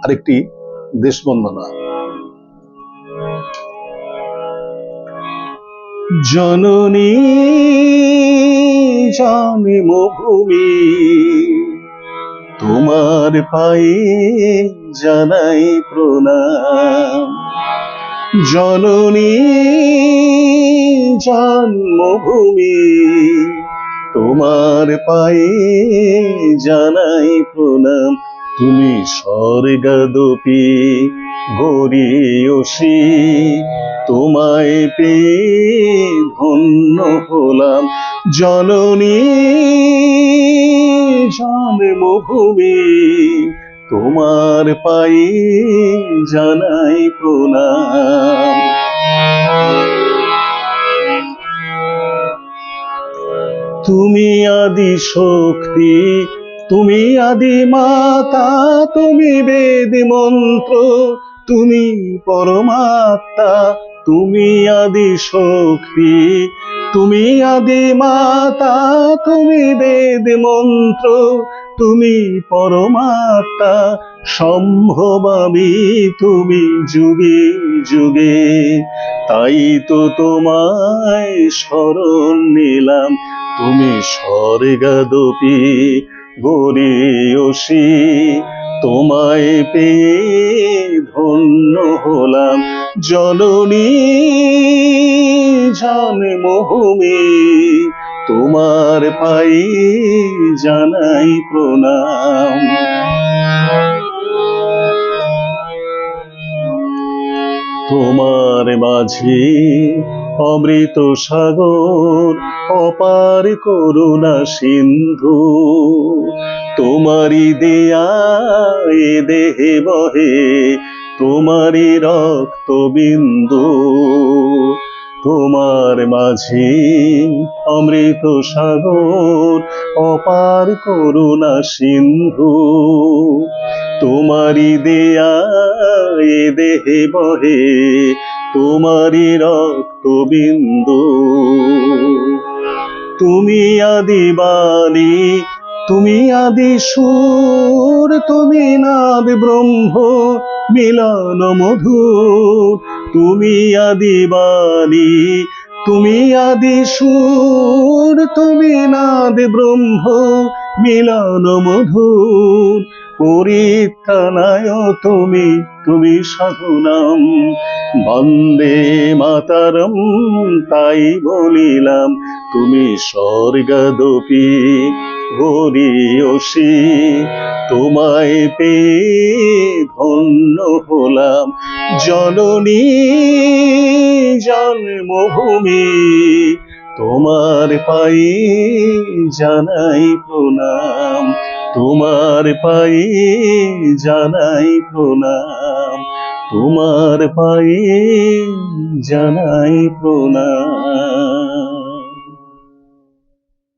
আরেকটি দেশ বন্দনা। জননী জন্মভূমি, তোমার পায়ে জানাই প্রণাম। জননী জন্মভূমি, তোমার পায়ে জানাই প্রণাম। তুমি স্বর্গাদপি গরিয়সী, তোমায় পেয়ে ধন্য হলাম। জননী জন্মভূমি, তোমার পায়ে জানাই প্রণাম। তুমি আদি শক্তি, তুমি আদি মাতা, তুমি বেদ মন্ত্র, তুমি পরমাত্মা। তুমি আদি শক্তি, তুমি আদি মাতা, তুমি বেদ মন্ত্র, তুমি পরমাত্মা। সম্ভবামী তুমি যুগে যুগে, তাই তো তোমায় শরণ নিলাম। তুমি স্বর্গাদপি গরিয়সী, তোমায় পেয়ে ধন্য হলাম। জননী জন্মভূমি, তোমার পায়ে জানাই প্রণাম। তোমার মাঝে অমৃত সাগর, অপার করুণা সিন্ধু। তোমারি দেয়া এ দেহে বহে, তোমারি রক্ত বিন্দু। তোমার মাঝে অমৃত সাগর, অপার করুণা সিন্ধু। তোমারি দেয়া এ দেহে বহে, তোমারি রক্ত বিন্দু। তুমি আদি বাণী, তুমি আদি সুর, তুমি নাদ ব্রহ্ম মিলন মধুর। তুমি আদি বাণী, তুমি আদি সুর, তুমি নাদ ব্রহ্ম মিলন মধুর। পরিত্রাণায় তুমি, তুমি সাধনাম। বন্দে মাতরম, তাই বলিলাম। তুমি স্বর্গাদপি গরিয়সী, তোমায় পেয়ে ধন্য হলাম। জননী জন্মভূমি, তোমার পায়ে জানাই প্রণাম। তোমার পায়ে জানাই প্রণাম। তোমার পায়ে জানাই প্রণাম।